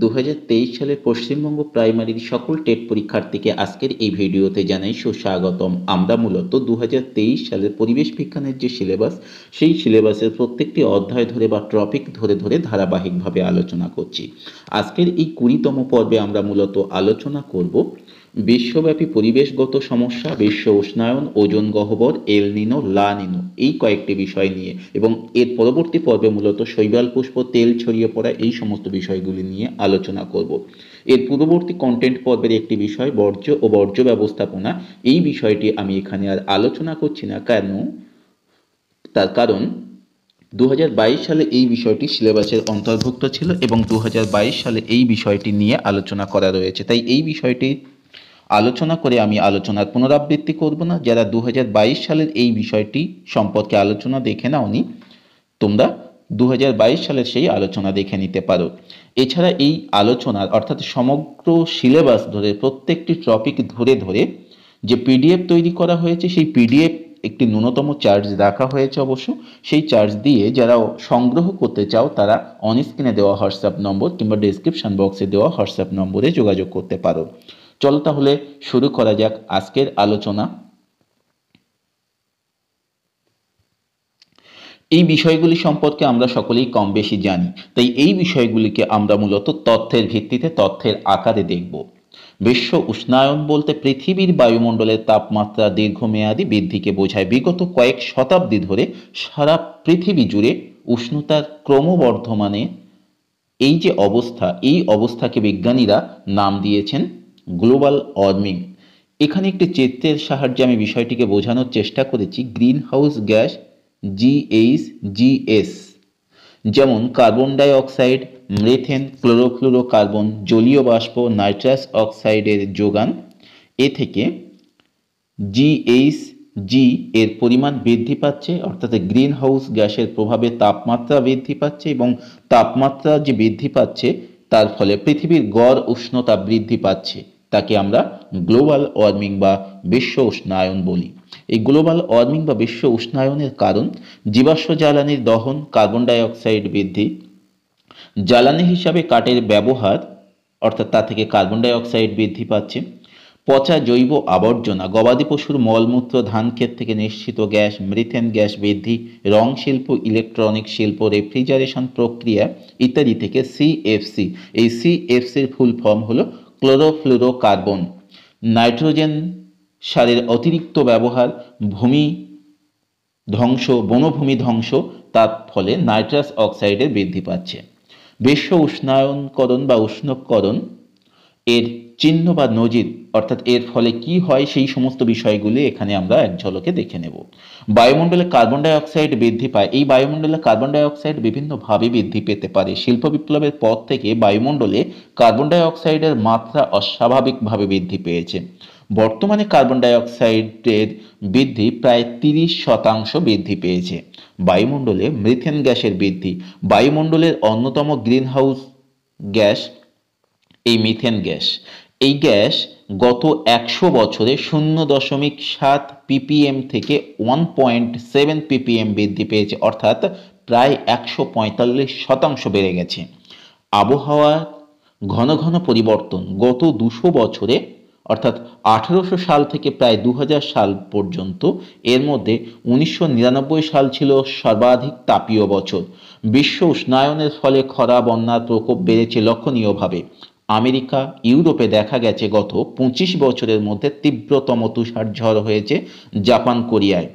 2023 সালের পশ্চিমবঙ্গ প্রাইমারির সকল টেট পরীক্ষার্থীকে আজকের এই ভিডিওতে জানাই সুস্বাগতম। আমরা মূলত 2023 সালের পরিবেশ বিজ্ঞানের যে সিলেবাস, সেই সিলেবাসের প্রত্যেকটি অধ্যায় ধরে বা টপিক ধরে ধরে ধারাবাহিকভাবে আলোচনা করছি। আজকের এই 20তম পর্বে আমরা মূলত আলোচনা করব বিশ্বব্যাপী পরিবেশগত সমস্যা, বিশ্ব উষ্ণায়ন, ওজোন গহ্বর, এল নিনো, লা নিনো, এই কয়েকটি বিষয় নিয়ে, এবং এর পরবর্তী পর্বে মূলত শৈবাল পুষ্প, তেল ছড়িয়ে পড়া, এই সমস্ত বিষয়গুলি নিয়ে আলোচনা করব। এর পূর্ববর্তী কন্টেন্ট পর্বের একটি বিষয় বর্জ্য ও বর্জ্য ব্যবস্থাপনা, এই বিষয়টি আমি এখানে আর আলোচনা করছি না। তার কারণ 2022 সালে এই বিষয়টি সিলেবাসের অন্তর্ভুক্ত ছিল এবং 2022 সালে এই বিষয়টি নিয়ে আলোচনা করা রয়েছে, তাই এই বিষয়টি আলোচনা করে আমি আলোচনার পুনরাবৃত্তি করব না। যারা 2022 সালের এই বিষয়টি সম্পর্কে আলোচনা দেখে নাওনি, তোমরা 2022 সালের সেই আলোচনা দেখে নিতে পারো। এছাড়া এই আলোচনার অর্থাৎ সমগ্র সিলেবাস ধরে প্রত্যেকটি টপিক ধরে ধরে যে পিডিএফ তৈরি করা হয়েছে, সেই পিডিএফ একটি ন্যূনতম চার্জ রাখা হয়েছে অবশ্য। সেই চার্জ দিয়ে যারা সংগ্রহ করতে চাও তারা অন স্ক্রিনে দেওয়া হোয়াটসঅ্যাপ নম্বর কিংবা ডেসক্রিপশন বক্সে দেওয়া হোয়াটসঅ্যাপ নম্বরে যোগাযোগ করতে পারো। চলো তাহলে শুরু করা যাক আজকের আলোচনা। এই বিষয়গুলি সম্পর্কে আমরা সকলেই কম বেশি জানি, তাই এই বিষয়গুলিকে আমরা মূলত তথ্যের ভিত্তিতে, তথ্যের আকারে দেখব। বিশ্ব উষ্ণায়ন বলতে পৃথিবীর বায়ুমণ্ডলের তাপমাত্রা দীর্ঘমেয়াদী বৃদ্ধিকে বোঝায়। বিগত কয়েক শতাব্দী ধরে সারা পৃথিবী জুড়ে উষ্ণতার ক্রমবর্ধমানে এই যে অবস্থা, এই অবস্থাকে বিজ্ঞানীরা নাম দিয়েছেন গ্লোবাল ওয়ার্মিং। এখানে একটি চিত্রের সাহায্যে আমি বিষয়টিকে বোঝানোর চেষ্টা করেছি। গ্রিন হাউস গ্যাস GHGs, যেমন carbon die oxide, methane, chlorofluorocarbon, জলীয় বাষ্প, নাইট্রাস অক্সাইডের যোগান, এ থেকে GHG এর পরিমাণ বৃদ্ধি পাচ্ছে, অর্থাৎ গ্রিন হাউস গ্যাসের প্রভাবে তাপমাত্রা বৃদ্ধি পাচ্ছে, এবং তাপমাত্রা যে বৃদ্ধি পাচ্ছে তার ফলে পৃথিবীর গড় উষ্ণতা বৃদ্ধি পাচ্ছে। তাকে আমরা গ্লোবাল ওয়ার্মিং বা বিশ্ব উষ্ণায়ন বলি। এই গ্লোবাল ওয়ার্মিং বা বিশ্ব উষ্ণায়নের কারণ জীবাশ্ম জ্বালানির দহন, কার্বন ডাই অক্সাইড বৃদ্ধি, জ্বালানি হিসাবে কাঠের ব্যবহার, অর্থাৎ তা থেকে কার্বন ডাই অক্সাইড বৃদ্ধি পাচ্ছে, পচা জৈব আবর্জনা, গবাদি পশুর মলমূত্র, ধান ক্ষেত থেকে নিঃসৃত গ্যাস, মিথেন গ্যাস বৃদ্ধি, রং শিল্প, ইলেকট্রনিক শিল্প, রেফ্রিজারেশন প্রক্রিয়া ইত্যাদি থেকে CFC, এই CFCর ফুল ফর্ম হলো ক্লোরোফ্লুরোকার্বন, নাইট্রোজেন সারের অতিরিক্ত ব্যবহার, ভূমি ধ্বংস, বনভূমি ধ্বংস, তার ফলে নাইট্রাস অক্সাইডের বৃদ্ধি পাচ্ছে। বিশ্ব উষ্ণায়নকরণ বা উষ্ণকরণ এর চিহ্ন বা নজির, অর্থাৎ এর ফলে কি হয়, সেই সমস্ত বিষয়গুলি এখানে আমরা এক ঝলকে দেখে নেব। বায়ুমণ্ডলে কার্বন ডাই অক্সাইড বৃদ্ধি পায়। এই বায়ুমণ্ডলে কার্বন ডাই অক্সাইড বিভিন্নভাবে বৃদ্ধি পেতে পারে। শিল্প বিপ্লবের পর থেকে বায়ুমণ্ডলে কার্বন ডাই অক্সাইডের মাত্রা অস্বাভাবিকভাবে বৃদ্ধি পেয়েছে। বর্তমানে কার্বন ডাই অক্সাইডের বৃদ্ধি প্রায় 30% বৃদ্ধি পেয়েছে। বায়ুমণ্ডলে মিথেন গ্যাসের বৃদ্ধি। বায়ুমণ্ডলের অন্যতম গ্রিনহাউস গ্যাস এই মিথেন গ্যাস। এই গ্যাস গত 100 বছরে 0.7 ppm থেকে 1.7 ppm বৃদ্ধি পেয়েছে, অর্থাৎ প্রায় 145% বেড়ে গেছে। আবহাওয়া ঘন ঘন পরিবর্তন। গত 200 বছরে, অর্থাৎ 1800 সাল থেকে প্রায় 2000 সাল পর্যন্ত, এর মধ্যে 1999 সাল ছিল সর্বাধিক তাপীয় বছর। বিশ্ব উষ্ণায়নের ফলে খরা, বন্যার প্রকোপ বেড়েছে লক্ষণীয়ভাবে। আমেরিকা, ইউরোপে দেখা গেছে গত 25 বছরের মধ্যে তীব্রতম তুষারঝড় হয়েছে জাপান, কোরিয়ায়।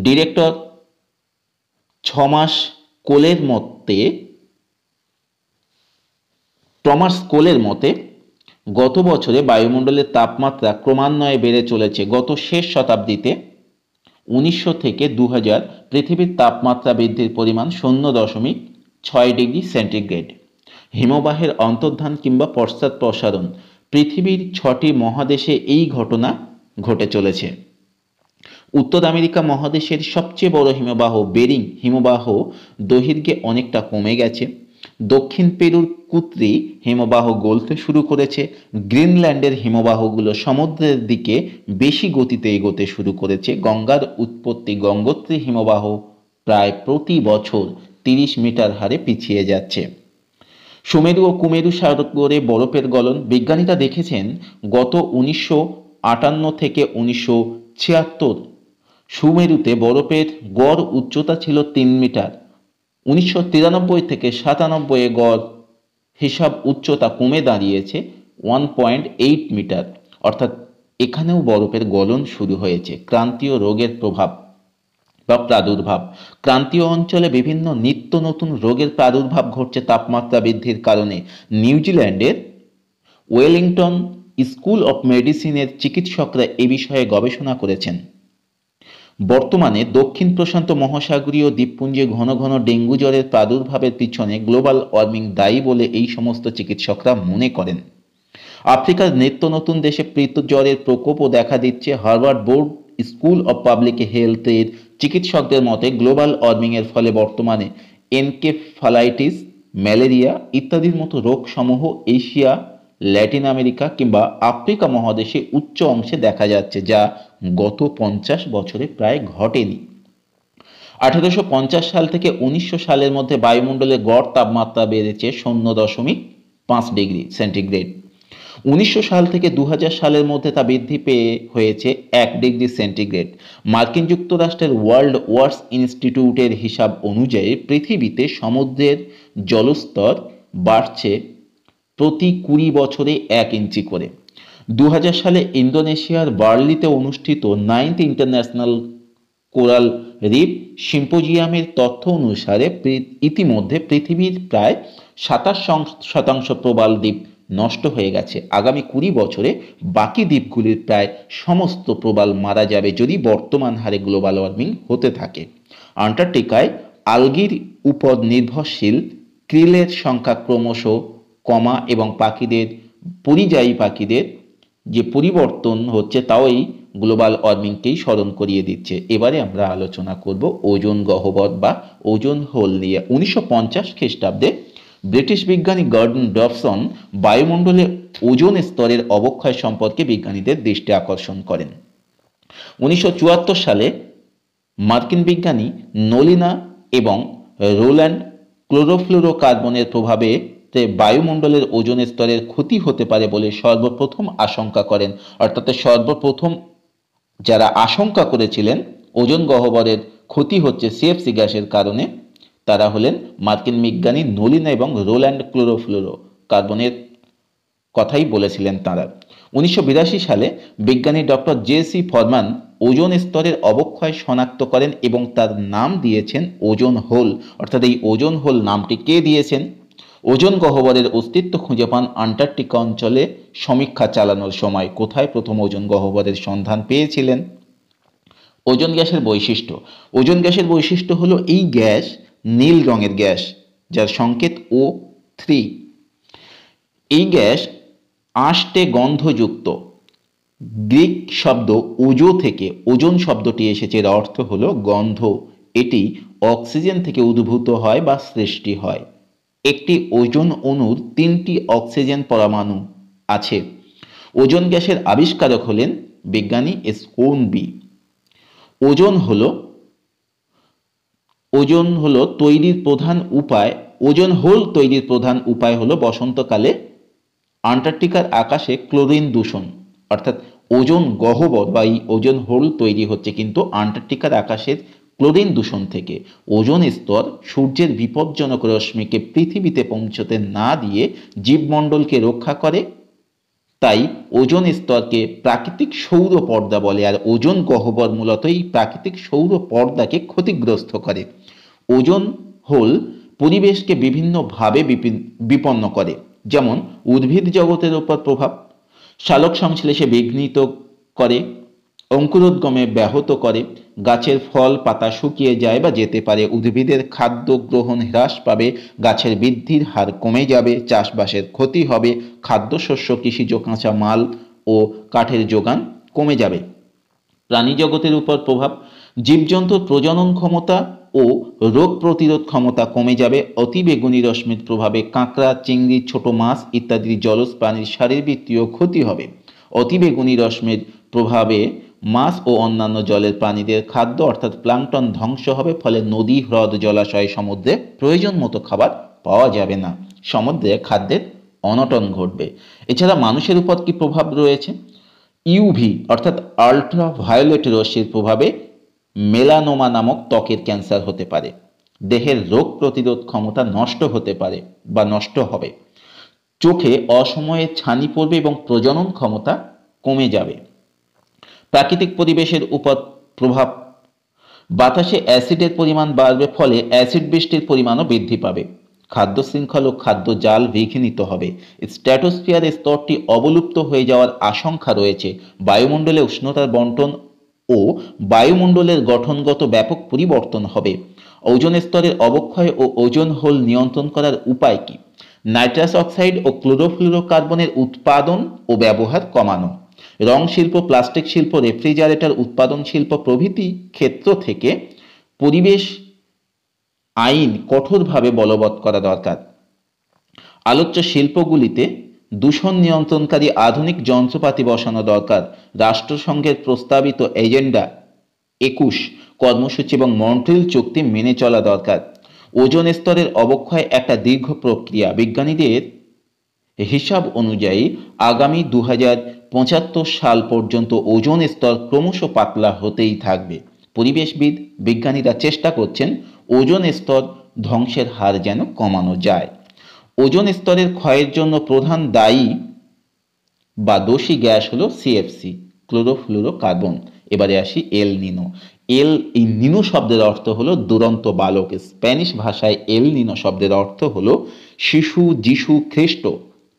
ডিরেক্টর টমাস কোলের মতে গত বছরে বায়ুমণ্ডলের তাপমাত্রা ক্রমান্বয়ে বেড়ে চলেছে। গত শেষ শতাব্দীতে 1900 থেকে 2000 পৃথিবীর তাপমাত্রা বৃদ্ধির পরিমাণ 0.6 ডিগ্রি সেন্টিগ্রেড। হিমবাহের অন্তর্ধান কিংবা পশ্চাৎপসারণ। পৃথিবীর 6টি মহাদেশে এই ঘটনা ঘটে চলেছে। উত্তর আমেরিকা মহাদেশের সবচেয়ে বড় হিমবাহ বেরিং হিমবাহ দৈর্ঘ্যে অনেকটা কমে গেছে। দক্ষিণ পেরুর কুত্রি হিমবাহ গলতে শুরু করেছে। গ্রিনল্যান্ডের হিমবাহগুলো সমুদ্রের দিকে বেশি গতিতে এগোতে শুরু করেছে। গঙ্গার উৎপত্তি, গঙ্গোত্রী হিমবাহ প্রায় প্রতি বছর 30 মিটার হারে পিছিয়ে যাচ্ছে। সুমেরু ও কুমেরু সাগরে বরফের গলন। বিজ্ঞানীরা দেখেছেন গত 1958 থেকে 1976 সুমেরুতে বরফের গড় উচ্চতা ছিল 3 মিটার। 1993 থেকে 97 গড় হিসাব উচ্চতা কমে দাঁড়িয়েছে 1.8 মিটার। অর্থাৎ এখানেও বরফের গলন শুরু হয়েছে। ক্রান্তীয় রোগের প্রভাব বা প্রাদুর্ভাব। ক্রান্তীয় অঞ্চলে বিভিন্ন নিত্য নতুন রোগের প্রাদুর্ভাব ঘটছে তাপমাত্রা বৃদ্ধির কারণে। নিউজিল্যান্ডের ওয়েলিংটন স্কুল অফ মেডিসিনের চিকিৎসকরা এ বিষয়ে গবেষণা করেছেন। বর্তমানে দক্ষিণ প্রশান্ত মহাসাগরীয় দ্বীপপুঞ্জে ঘন ঘন ডেঙ্গু জ্বরের প্রাদুর্ভাবের পিছনে গ্লোবাল ওয়ার্মিং দায়ী বলে এই সমস্ত চিকিৎসকরা মনে করেন। আফ্রিকার নিত্য নতুন দেশে প্রীত জ্বরের প্রকোপও দেখা দিচ্ছে। Harvard board school of public হেলথের চিকিৎসকদের মতে গ্লোবাল ওয়ার্মিংয়ের ফলে বর্তমানে এনকেফালাইটিস, ম্যালেরিয়া ইত্যাদির মতো রোগসমূহ এশিয়া, ল্যাটিন আমেরিকা কিংবা আফ্রিকা মহাদেশে উচ্চ অংশে দেখা যাচ্ছে, যা গত 50 বছরে প্রায় ঘটেনি। 1850 সাল থেকে 1900 সালের মধ্যে বায়ুমণ্ডলের গড় তাপমাত্রা বেড়েছে 0.5 ডিগ্রি সেন্টিগ্রেড। 1900 সাল থেকে 2000 সালের মধ্যে তা বৃদ্ধি পেয়ে হয়েছে 1 ডিগ্রি সেন্টিগ্রেড। মার্কিন যুক্তরাষ্ট্রের ওয়ার্ল্ড ওয়ার্স ইনস্টিটিউটের হিসাব অনুযায়ী পৃথিবীতে সমুদ্রের জলস্তর বাড়ছে প্রতি 20 বছরে 1 ইঞ্চি করে। 2000 সালে ইন্দোনেশিয়ার বার্লিতে অনুষ্ঠিত 9th ইন্টারন্যাশনাল কোরাল রিফ সিম্পোজিয়ামের তথ্য অনুসারে ইতিমধ্যে পৃথিবীর প্রায় 27% প্রবাল দ্বীপ নষ্ট হয়ে গেছে। আগামী 20 বছরে বাকি দ্বীপগুলির প্রায় সমস্ত প্রবাল মারা যাবে যদি বর্তমান হারে গ্লোবাল ওয়ার্মিং হতে থাকে। আন্টার্কটিকায় আলগির উপর নির্ভরশীল ক্রিলের সংখ্যা ক্রমশ কমা এবং পরিযায়ী পাখিদের যে পরিবর্তন হচ্ছে তাও এই গ্লোবাল ওয়ার্মিংকেই স্মরণ করিয়ে দিচ্ছে। এবারে আমরা আলোচনা করব ওজোন গহ্বর বা ওজোন হোল নিয়ে। 1950 খ্রিস্টাব্দে ব্রিটিশ বিজ্ঞানী গর্ডন ডবসন বায়ুমণ্ডলে ওজোন স্তরের অবক্ষয় সম্পর্কে বিজ্ঞানীদের দৃষ্টি আকর্ষণ করেন। 1974 সালে মার্কিন বিজ্ঞানী নলিনা এবং রোল্যান্ড ক্লোরোফ্লুরোকার্বনের প্রভাবে বায়ুমণ্ডলের ওজোন স্তরের ক্ষতি হতে পারে বলে সর্বপ্রথম আশঙ্কা করেন। অর্থাৎ সর্বপ্রথম যারা আশঙ্কা করেছিলেন ওজোন গহ্বরের ক্ষতি হচ্ছে সিএফসি গ্যাসের কারণে, তারা হলেন মার্কিন বিজ্ঞানী নলিনা এবং রোল্যান্ড ক্লোরোফ্লুরো কার্বনের কথাই বলেছিলেন তারা। 1982 সালে বিজ্ঞানী ডক্টর জে.সি. ফরম্যান ওজোন স্তরের অবক্ষয় শনাক্ত করেন এবং তার নাম দিয়েছেন ওজোন হোল। অর্থাৎ এই ওজোন হোল নামটি কে দিয়েছেন? ওজোন গহ্বরের অস্তিত্ব খুঁজে পান আন্টার্কটিকা অঞ্চলে সমীক্ষা চালানোর সময়। কোথায় প্রথম ওজোন গহ্বরের সন্ধান পেয়েছিলেন? ওজোন গ্যাসের বৈশিষ্ট্য। ওজোন গ্যাসের বৈশিষ্ট্য হলো এই গ্যাস নীল রঙের গ্যাস, যার সংকেত O3। এই গ্যাস আষ্টে গন্ধযুক্ত। গ্রিক শব্দ ওজো থেকে ওজোন শব্দটি এসেছে, এর অর্থ হলো গন্ধ। এটি অক্সিজেন থেকে উদ্ভূত হয় বা সৃষ্টি হয়। একটি ওজোন অণুর 3টি অক্সিজেন পরমাণু আছে। ওজোন গ্যাসের আবিষ্কারক হলেন বিজ্ঞানী স্কোনবি। ওজোন হোল তৈরির প্রধান উপায় হলো বসন্তকালে আন্টার্কটিকার আকাশে ক্লোরিন দূষণ। অর্থাৎ ওজোন গহ্বর বা এই ওজোন হোল তৈরি হচ্ছে কিন্তু আন্টার্কটিকার আকাশের ক্লোরিন দূষণ থেকে। ওজোন স্তর সূর্যের বিপজ্জনক রশ্মিকে পৃথিবীতে পৌঁছতে না দিয়ে জীবমণ্ডলকে রক্ষা করে, তাই ওজোন স্তরকে প্রাকৃতিক সৌর পর্দা বলে। আর ওজোন গহ্বর মূলত এই প্রাকৃতিক সৌর পর্দাকে ক্ষতিগ্রস্ত করে। ওজোন হোল পরিবেশকে বিভিন্নভাবে বিপন্ন করে, যেমন উদ্ভিদ জগতের উপর প্রভাব, সালোক সংশ্লেষে বিঘ্নিত করে, অঙ্কুরোদ্গমে ব্যাহত করে, গাছের ফল পাতা শুকিয়ে যায় বা যেতে পারে, উদ্ভিদের খাদ্য গ্রহণ হ্রাস পাবে, গাছের বৃদ্ধির হার কমে যাবে, চাষবাসের ক্ষতি হবে, খাদ্যশস্য কৃষিজ কাঁচা মাল ও কাঠের যোগান কমে যাবে। প্রাণী জগতের উপর প্রভাব, জীবজন্তুর প্রজনন ক্ষমতা ও রোগ প্রতিরোধ ক্ষমতা কমে যাবে। অতিবেগুনি রশ্মির প্রভাবে কাঁকড়া, চিংড়ি, ছোট মাছ ইত্যাদি জলজ প্রাণীর শারীরবৃত্তীয় ক্ষতি হবে। অতিবেগুনি রশ্মির প্রভাবে মাছ ও অন্যান্য জলের প্রাণীদের খাদ্য অর্থাৎ প্লাঙ্কটন ধ্বংস হবে, ফলে নদী, হ্রদ, জলাশয়, সমুদ্রে প্রয়োজন মতো খাবার পাওয়া যাবে না। সমুদ্রে খাদ্যের অনটন ঘটবে। এছাড়া মানুষের উপর কি প্রভাব রয়েছে? ইউভি অর্থাৎ আল্ট্রাভায়োলেট রশ্মির প্রভাবে মেলানোমা নামক ত্বকের ক্যান্সার হতে পারে। দেহের রোগ প্রতিরোধ ক্ষমতা নষ্ট হতে পারে বা নষ্ট হবে। চোখে অসময়ে ছানি পড়বে এবং প্রজনন ক্ষমতা কমে যাবে। প্রাকৃতিক পরিবেশের উপর প্রভাব, বাতাসে অ্যাসিডের পরিমাণ বাড়বে, ফলে অ্যাসিড বৃষ্টির পরিমাণও বৃদ্ধি পাবে। খাদ্য শৃঙ্খল ও খাদ্য জাল বিঘ্নিত হবে। স্ট্র্যাটোস্ফিয়ারের স্তরটি অবলুপ্ত হয়ে যাওয়ার আশঙ্কা রয়েছে। বায়ুমণ্ডলে উষ্ণতার বণ্টন ও বায়ুমণ্ডলের গঠনগত ব্যাপক পরিবর্তন হবে। ওজোন স্তরের অবক্ষয় ও ওজোন হোল নিয়ন্ত্রণ করার উপায় কি? নাইট্রাস অক্সাইড ও ক্লোরোফ্লুরোকার্বনের উৎপাদন ও ব্যবহার কমানো। রং শিল্প, প্লাস্টিক শিল্প, রেফ্রিজারেটর উৎপাদন শিল্প প্রভৃতি ক্ষেত্র থেকে পরিবেশ আইন কঠোরভাবে বলবৎ করা দরকার। আলোচ্য শিল্পগুলিতে দূষণ নিয়ন্ত্রণকারী আধুনিক যন্ত্রপাতি বসানো দরকার। রাষ্ট্রসংঘের প্রস্তাবিত এজেন্ডা 21 কর্মসূচি এবং মন্ট্রিল চুক্তি মেনে চলা দরকার। ওজোন স্তরের অবক্ষয় একটা দীর্ঘ প্রক্রিয়া। বিজ্ঞানীদের হিসাব অনুযায়ী আগামী 2075 সাল পর্যন্ত ওজোন স্তর ক্রমশ পাতলা হতেই থাকবে। পরিবেশবিদ বিজ্ঞানীরা চেষ্টা করছেন ওজোন স্তর ধ্বংসের হার যেন কমানো যায়। ওজোন স্তরের ক্ষয়ের জন্য প্রধান দায়ী বা দোষী গ্যাস হলো সিএফসি, ক্লোরোফ্লুরোকার্বন। এবারে আসি এল নিনো। এই নিনো শব্দের অর্থ হলো দুরন্ত বালক। স্প্যানিশ ভাষায় এল নিনো শব্দের অর্থ হলো শিশু, যিশু খ্রিস্ট।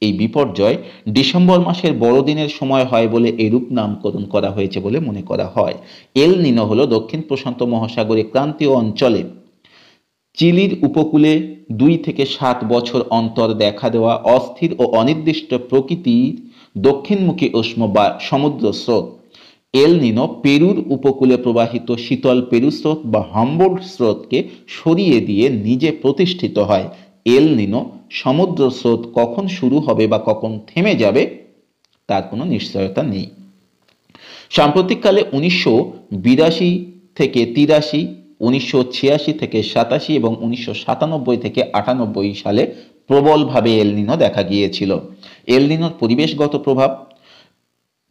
এই বিপর্যয় ডিসেম্বর মাসের বড়দিনের সময় হয় বলে এরূপ নামকরণ করা হয়েছে বলে মনে করা হয়। এল নিনো হলো দক্ষিণ প্রশান্ত মহাসাগরের ক্রান্তীয় অঞ্চলে চিলির উপকূলে 2 থেকে 7 বছর অন্তর দেখা দেওয়া অস্থির ও অনির্দিষ্ট প্রকৃতির দক্ষিণমুখী উষ্ণ বা সমুদ্র স্রোত। এল নিনো পেরুর উপকূলে প্রবাহিত শীতল পেরু স্রোত বা হাম্বোল্ট স্রোতকে সরিয়ে দিয়ে নিজে প্রতিষ্ঠিত হয়। এল নিনো সমুদ্র স্রোত কখন শুরু হবে বা কখন থেমে যাবে তার কোনো নিশ্চয়তা নেই। সাম্প্রতিককালে 1982 থেকে 83, 1986 থেকে 87 এবং 1997 থেকে 98 সালে প্রবলভাবে এল নিনো দেখা গিয়েছিল। এল নিনোর পরিবেশগত প্রভাব,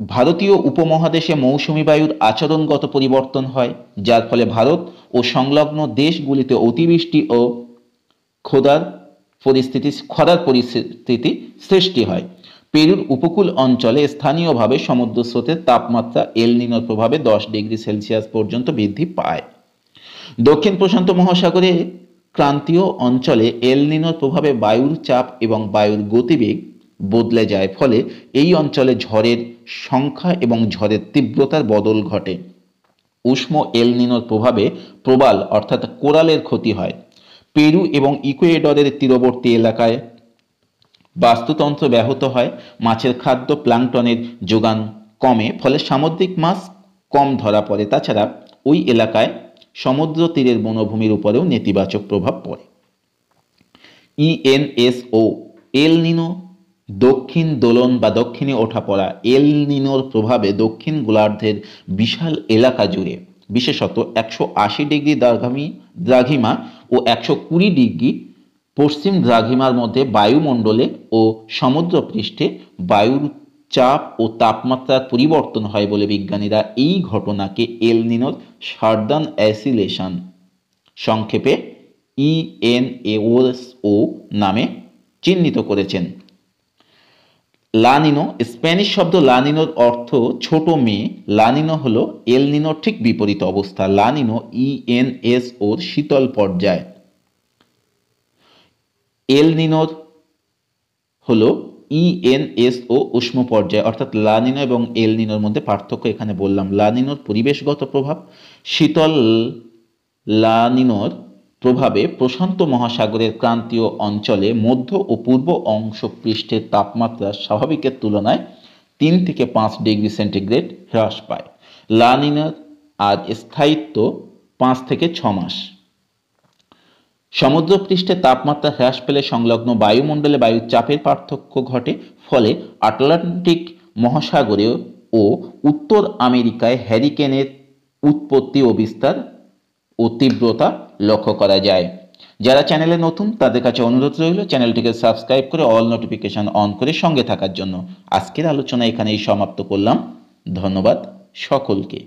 ভারতীয় উপমহাদেশে মৌসুমী বায়ুর আচরণগত পরিবর্তন হয়, যার ফলে ভারত ও সংলগ্ন দেশগুলিতে অতিবৃষ্টি ও খরার পরিস্থিতি সৃষ্টি হয়। পেরুর উপকূল অঞ্চলে স্থানীয়ভাবে সমুদ্র স্রোতের তাপমাত্রা এল নিনোর প্রভাবে 10 ডিগ্রি সেলসিয়াস পর্যন্ত বৃদ্ধি পায়। দক্ষিণ প্রশান্ত মহাসাগরে ক্রান্তীয় অঞ্চলে এল নিনোর প্রভাবে বায়ুর চাপ এবং বায়ুর গতিবেগ বদলে যায়, ফলে এই অঞ্চলে ঝড়ের সংখ্যা এবং ঝড়ের তীব্রতার বদল ঘটে। উষ্ণ এল নিনোর প্রভাবে প্রবাল অর্থাৎ কোরালের ক্ষতি হয়। পেরু এবং ইকুয়েডরের তীরবর্তী এলাকায় বাস্তুতন্ত্র ব্যাহত হয়। মাছের খাদ্য প্লাঙ্কটনের যোগান কমে, ফলে সামুদ্রিক মাছ কম ধরা পড়ে। তাছাড়া ওই এলাকায় সমুদ্র তীরের বনভূমির উপরেও নেতিবাচক প্রভাব পড়ে। ইএনএসও এল নিনো দক্ষিণ দোলন বা দক্ষিণে ওঠাপড়া। এল নিনোর প্রভাবে দক্ষিণ গোলার্ধের বিশাল এলাকা জুড়ে, বিশেষত 180 ডিগ্রি দ্রাঘিমা ও 120 ডিগ্রি পশ্চিম দ্রাঘিমার মধ্যে বায়ুমণ্ডলে ও সমুদ্রপৃষ্ঠে বায়ুর চাপ ও তাপমাত্রার পরিবর্তন হয় বলে বিজ্ঞানীরা এই ঘটনাকে এল নিনোর সার্দার্ন অ্যাসিলেশন, সংক্ষেপে ইএনএসও নামে চিহ্নিত করেছেন। লা নিনো, স্প্যানিশ শব্দ লা নিনোর অর্থ ছোট মেয়ে। লা নিনো হলো এল নিনোর ঠিক বিপরীত অবস্থা। লা নিনো ইএনএসওর শীতল পর্যায়, এল নিনোর হলো ইএনএসও উষ্ণ পর্যায়। অর্থাৎ লা নিনো এবং এল নিনোর মধ্যে পার্থক্য এখানে বললাম। লা নিনোর পরিবেশগত প্রভাব, শীতল লা নিনোর প্রভাবে প্রশান্ত মহাসাগরের ক্রান্তীয় অঞ্চলে মধ্য ও পূর্ব অংশ পৃষ্ঠের তাপমাত্রা স্বাভাবিকের তুলনায় 3 থেকে 5 ডিগ্রি সেন্টিগ্রেড হ্রাস পায়। লা নিনোর আর স্থায়িত্ব 5 থেকে 6 মাস। সমুদ্রপৃষ্ঠে তাপমাত্রা হ্রাস পেলে সংলগ্ন বায়ুমণ্ডলে বায়ুর চাপের পার্থক্য ঘটে, ফলে আটলান্টিক মহাসাগরে ও উত্তর আমেরিকায় হ্যারিকেনের উৎপত্তি ও বিস্তার ও তীব্রতা লক্ষ্য করা যায়। যারা চ্যানেলে নতুন তাদের কাছে অনুরোধ রইল চ্যানেলটিকে সাবস্ক্রাইব করে অল নোটিফিকেশন অন করে সঙ্গে থাকার জন্য। আজকের আলোচনা এখানেই সমাপ্ত করলাম। ধন্যবাদ সকলকে।